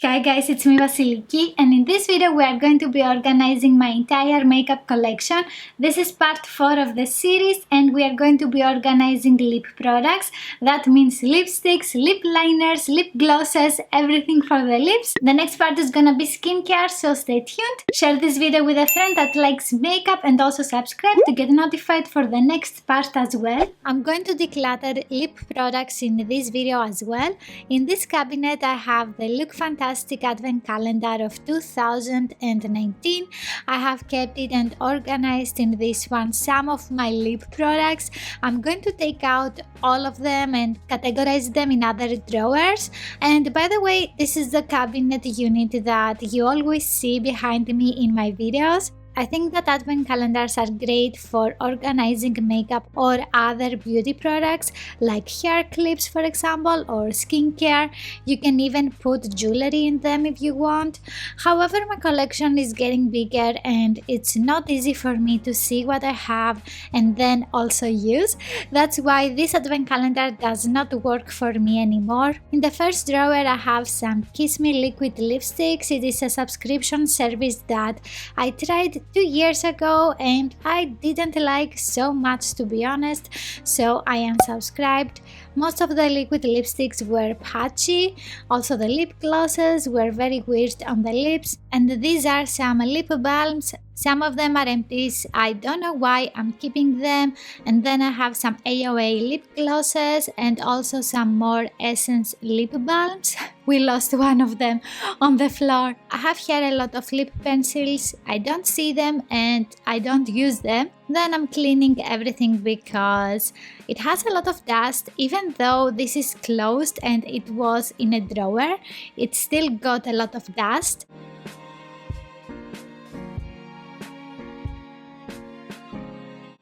Hi guys, it's me Vasiliki, and in this video we are going to be organizing my entire makeup collection. This is part 4 of the series and we are going to be organizing lip products. That means lipsticks, lip liners, lip glosses, everything for the lips. The next part is gonna be skincare, so stay tuned. Share this video with a friend that likes makeup and also subscribe to get notified for the next part as well. I'm going to declutter lip products in this video as well. In this cabinet I have the Look Fantastic Advent Calendar of 2019. I have kept it and organized in this one some of my lip products. I'm going to take out all of them and categorize them in other drawers. And by the way, this is the cabinet unit that you always see behind me in my videos. I think that advent calendars are great for organizing makeup or other beauty products like hair clips, for example, or skincare. You can even put jewelry in them if you want. However, my collection is getting bigger and it's not easy for me to see what I have and then also use. That's why this advent calendar does not work for me anymore. In the first drawer I have some Kiss Me liquid lipsticks. It is a subscription service that I tried 2 years ago and I didn't like so much, to be honest, so I unsubscribed. Most of the liquid lipsticks were patchy, also the lip glosses were very weird on the lips, and these are some lip balms. Some of them are empties, I don't know why I'm keeping them. And then I have some AOA lip glosses and also some more Essence lip balms. We lost one of them on the floor. I have here a lot of lip pencils, I don't see them and I don't use them. Then I'm cleaning everything because it has a lot of dust. Even though this is closed and it was in a drawer, it still got a lot of dust.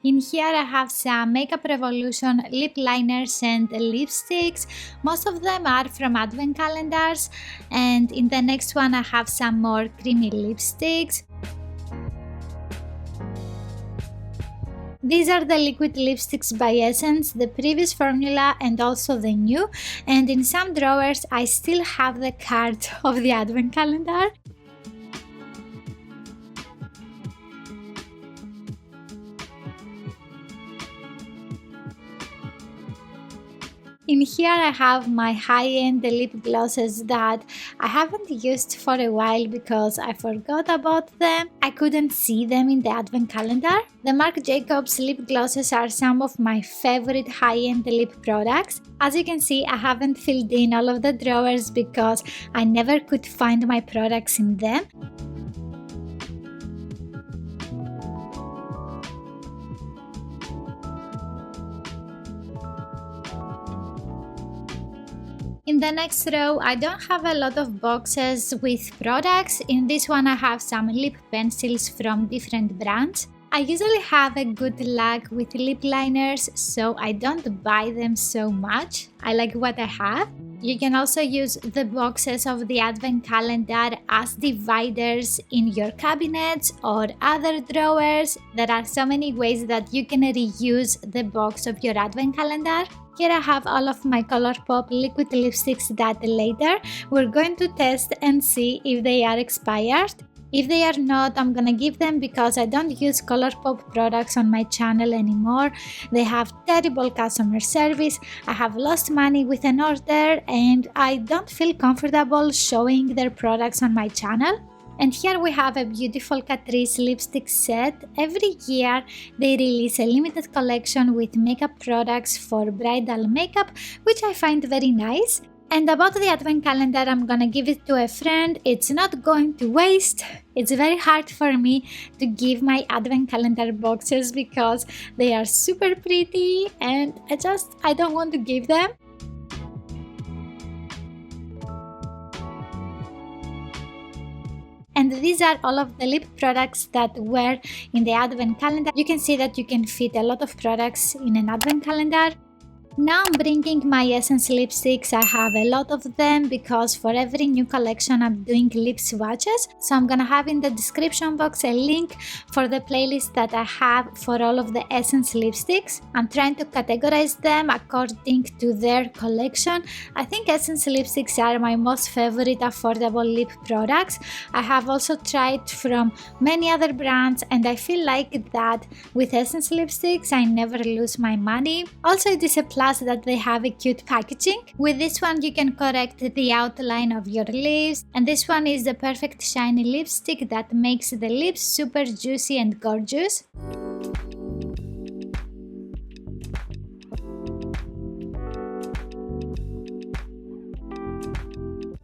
In here I have some Makeup Revolution lip liners and lipsticks. Most of them are from advent calendars, and in the next one I have some more creamy lipsticks. These are the liquid lipsticks by Essence, the previous formula and also the new, and in some drawers I still have the card of the advent calendar. In here I have my high-end lip glosses that I haven't used for a while because I forgot about them. I couldn't see them in the advent calendar. The Marc Jacobs lip glosses are some of my favorite high-end lip products. As you can see, I haven't filled in all of the drawers because I never could find my products in them. In the next row, I don't have a lot of boxes with products. In this one I have some lip pencils from different brands. I usually have a good luck with lip liners, so I don't buy them so much. I like what I have. You can also use the boxes of the advent calendar as dividers in your cabinets or other drawers. There are so many ways that you can reuse the box of your advent calendar. Here I have all of my Colourpop liquid lipsticks that later we're going to test and see if they are expired. If they are not, I'm gonna give them because I don't use Colourpop products on my channel anymore. They have terrible customer service, I have lost money with an order and I don't feel comfortable showing their products on my channel. And here we have a beautiful Catrice lipstick set. Every year they release a limited collection with makeup products for bridal makeup, which I find very nice. And about the advent calendar, I'm gonna give it to a friend. It's not going to waste. It's very hard for me to give my advent calendar boxes because they are super pretty and I don't want to give them. And these are all of the lip products that were in the advent calendar. You can see that you can fit a lot of products in an advent calendar. Now I'm bringing my Essence lipsticks. I have a lot of them because for every new collection I'm doing lip swatches. So I'm gonna have in the description box a link for the playlist that I have for all of the Essence lipsticks. I'm trying to categorize them according to their collection. I think Essence lipsticks are my most favorite affordable lip products. I have also tried from many other brands and I feel like that with Essence lipsticks I never lose my money. Also it is a plus that they have a cute packaging. With this one you can correct the outline of your lips, and this one is the perfect shiny lipstick that makes the lips super juicy and gorgeous.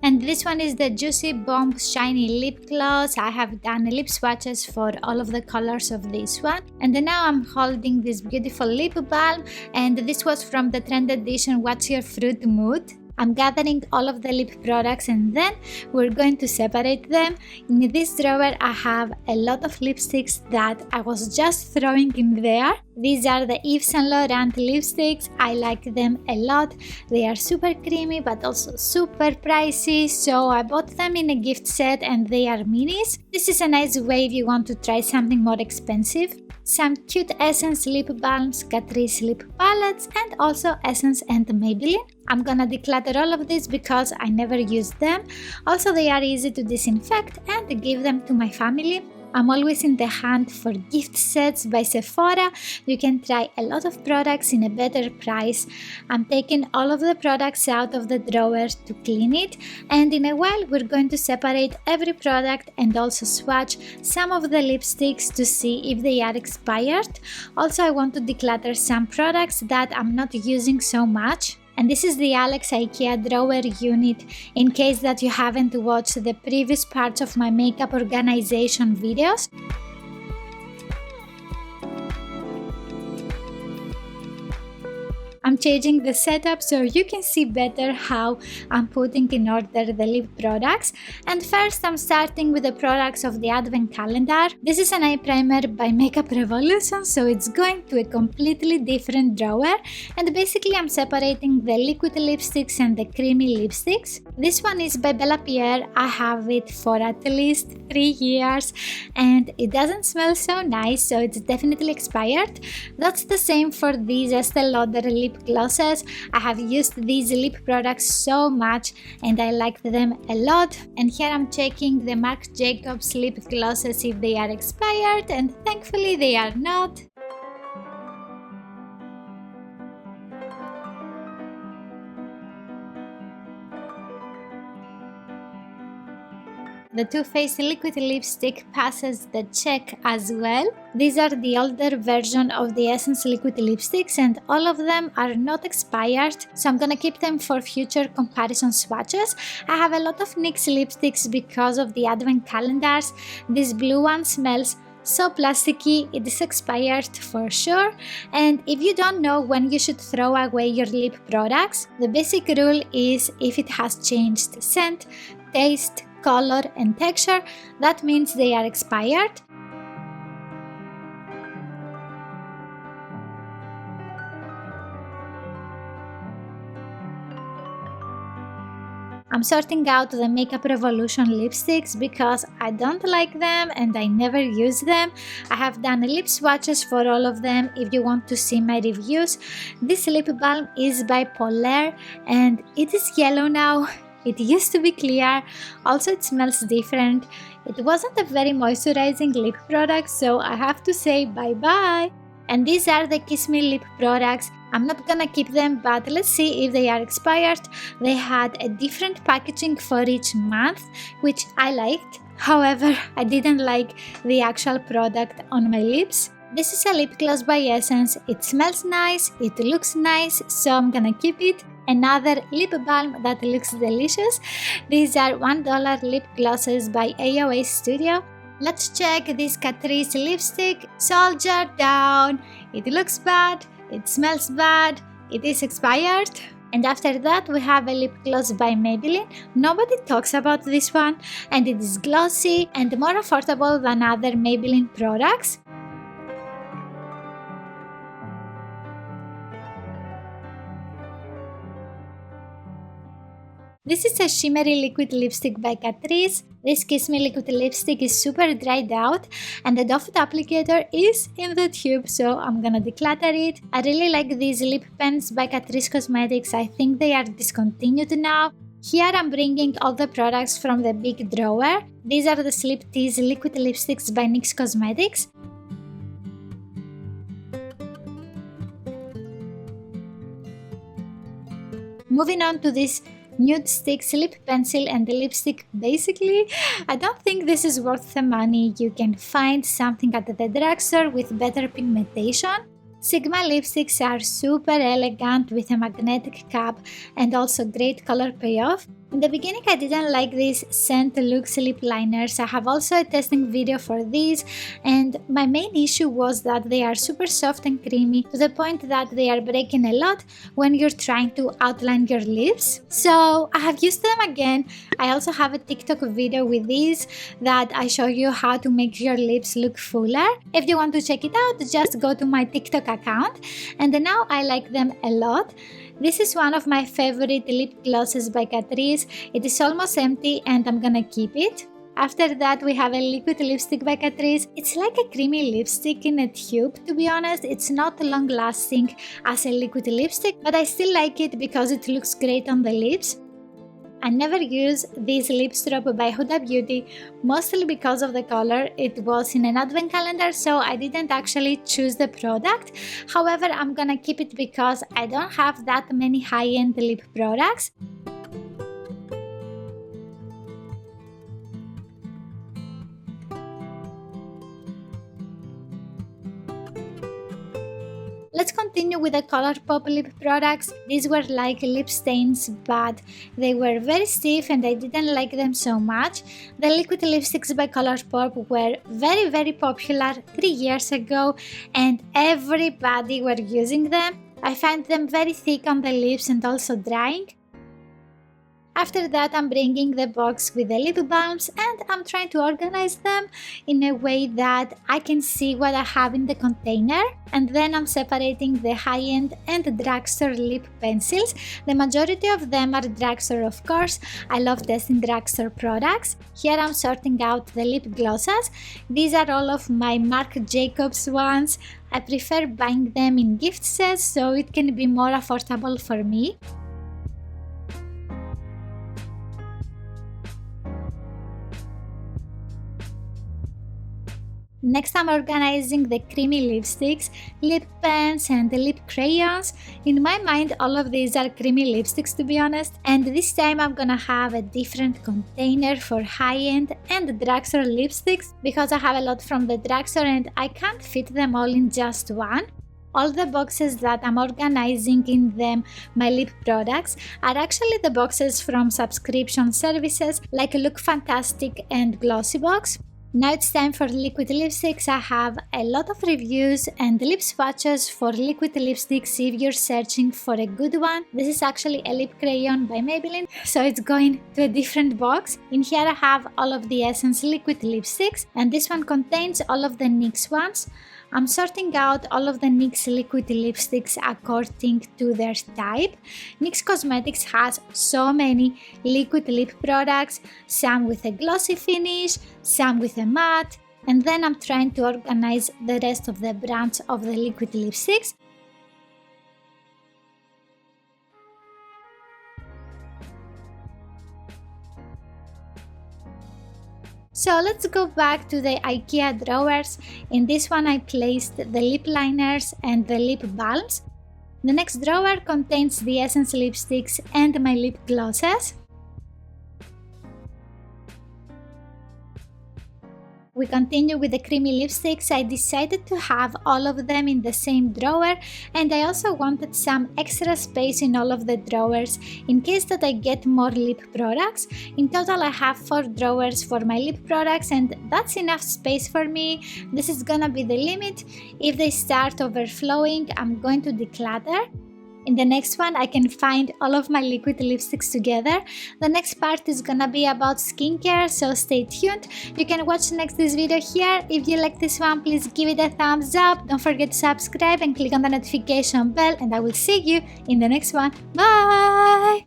And this one is the Juicy Bomb Shiny Lip Gloss. I have done lip swatches for all of the colors of this one. And now I'm holding this beautiful lip balm, and this was from the trend edition What's Your Fruit Mood. I'm gathering all of the lip products and then we're going to separate them. In this drawer I have a lot of lipsticks that I was just throwing in there. These are the Yves Saint Laurent lipsticks. I like them a lot. They are super creamy but also super pricey, so I bought them in a gift set and they are minis. This is a nice way if you want to try something more expensive. Some cute Essence lip balms, Catrice lip palettes, and also Essence and Maybelline. I'm gonna declutter all of these because I never use them. Also they are easy to disinfect and give them to my family. I'm always in the hunt for gift sets by Sephora. You can try a lot of products in a better price. I'm taking all of the products out of the drawer to clean it, and in a while we're going to separate every product and also swatch some of the lipsticks to see if they are expired. Also I want to declutter some products that I'm not using so much. And this is the Alex IKEA drawer unit, in case that you haven't watched the previous parts of my makeup organization videos. I'm changing the setup so you can see better how I'm putting in order the lip products. And first I'm starting with the products of the advent calendar. This is an eye primer by Makeup Revolution, so it's going to a completely different drawer. And basically I'm separating the liquid lipsticks and the creamy lipsticks. This one is by Bella Pierre. I have it for at least 3 years and it doesn't smell so nice, so it's definitely expired. That's the same for these Estee Lauder lip glosses. I have used these lip products so much and I like them a lot. And here I'm checking the Marc Jacobs lip glosses if they are expired, and thankfully they are not. The Too Faced liquid lipstick passes the check as well. These are the older version of the Essence liquid lipsticks and all of them are not expired, so I'm gonna keep them for future comparison swatches. I have a lot of NYX lipsticks because of the advent calendars. This blue one smells so plasticky, it is expired for sure. And if you don't know when you should throw away your lip products, the basic rule is if it has changed scent, taste, color and texture, that means they are expired. I'm sorting out the Makeup Revolution lipsticks because I don't like them and I never use them. I have done lip swatches for all of them if you want to see my reviews. This lip balm is by Polaire and it is yellow now. It used to be clear, also it smells different. It wasn't a very moisturizing lip product, so I have to say bye bye. And these are the Kiss Me lip products. I'm not gonna keep them, but let's see if they are expired. They had a different packaging for each month, which I liked. However, I didn't like the actual product on my lips. This is a lip gloss by Essence. It smells nice, it looks nice, so I'm gonna keep it. Another lip balm that looks delicious. These are $1 lip glosses by AOA Studio. Let's check this Catrice lipstick. Soldier Down. It looks bad, it smells bad, it is expired. And after that we have a lip gloss by Maybelline. Nobody talks about this one and it is glossy and more affordable than other Maybelline products. This is a shimmery liquid lipstick by Catrice. This Kiss Me liquid lipstick is super dried out and the doe foot applicator is in the tube, so I'm gonna declutter it. I really like these lip pens by Catrice Cosmetics. I think they are discontinued now. Here I'm bringing all the products from the big drawer. These are the Slip Tease liquid lipsticks by NYX Cosmetics. Moving on to this nude sticks lip pencil and the lipstick. Basically, I don't think this is worth the money. You can find something at the drugstore with better pigmentation. Sigma lipsticks are super elegant with a magnetic cap and also great color payoff. In the beginning I didn't like these Scent Luxe lip liners. I have also a testing video for these and my main issue was that they are super soft and creamy to the point that they are breaking a lot when you're trying to outline your lips. So I have used them again. I also have a TikTok video with these that I show you how to make your lips look fuller. If you want to check it out, just go to my TikTok account, and now I like them a lot. This is one of my favorite lip glosses by Catrice. It is almost empty and I'm gonna keep it. After that we have a liquid lipstick by Catrice. It's like a creamy lipstick in a tube, to be honest. It's not long lasting as a liquid lipstick, but I still like it because it looks great on the lips. I never use this lip strop by Huda Beauty, mostly because of the color. It was in an advent calendar, so I didn't actually choose the product. However, I'm gonna keep it because I don't have that many high-end lip products. Let's continue with the Colourpop lip products. These were like lip stains, but they were very stiff and I didn't like them so much. The liquid lipsticks by Colourpop were very popular 3 years ago and everybody were using them. I find them very thick on the lips and also drying. After that I'm bringing the box with the lip balms and I'm trying to organize them in a way that I can see what I have in the container, and then I'm separating the high-end and drugstore lip pencils. The majority of them are drugstore, of course. I love testing drugstore products. Here I'm sorting out the lip glosses. These are all of my Marc Jacobs ones. I prefer buying them in gift sets so it can be more affordable for me. Next I'm organizing the creamy lipsticks, lip pens and the lip crayons. In my mind all of these are creamy lipsticks, to be honest, and this time I'm gonna have a different container for high-end and drugstore lipsticks because I have a lot from the drugstore and I can't fit them all in just one. All the boxes that I'm organizing in them, my lip products, are actually the boxes from subscription services like Look Fantastic and Glossybox. Now it's time for liquid lipsticks. I have a lot of reviews and lip swatches for liquid lipsticks if you're searching for a good one. This is actually a lip crayon by Maybelline, so it's going to a different box. In here I have all of the Essence liquid lipsticks and this one contains all of the NYX ones. I'm sorting out all of the NYX liquid lipsticks according to their type. NYX Cosmetics has so many liquid lip products, some with a glossy finish, some with a matte, and then I'm trying to organize the rest of the brands of the liquid lipsticks. So let's go back to the IKEA drawers. In this one I placed the lip liners and the lip balms. The next drawer contains the Essence lipsticks and my lip glosses. We continue with the creamy lipsticks. I decided to have all of them in the same drawer and I also wanted some extra space in all of the drawers in case that I get more lip products. In total I have 4 drawers for my lip products and that's enough space for me. This is gonna be the limit. If they start overflowing, I'm going to declutter. In the next one I can find all of my liquid lipsticks together. The next part is gonna be about skincare, so stay tuned. You can watch next this video here. If you like this one, please give it a thumbs up. Don't forget to subscribe and click on the notification bell and I will see you in the next one. Bye!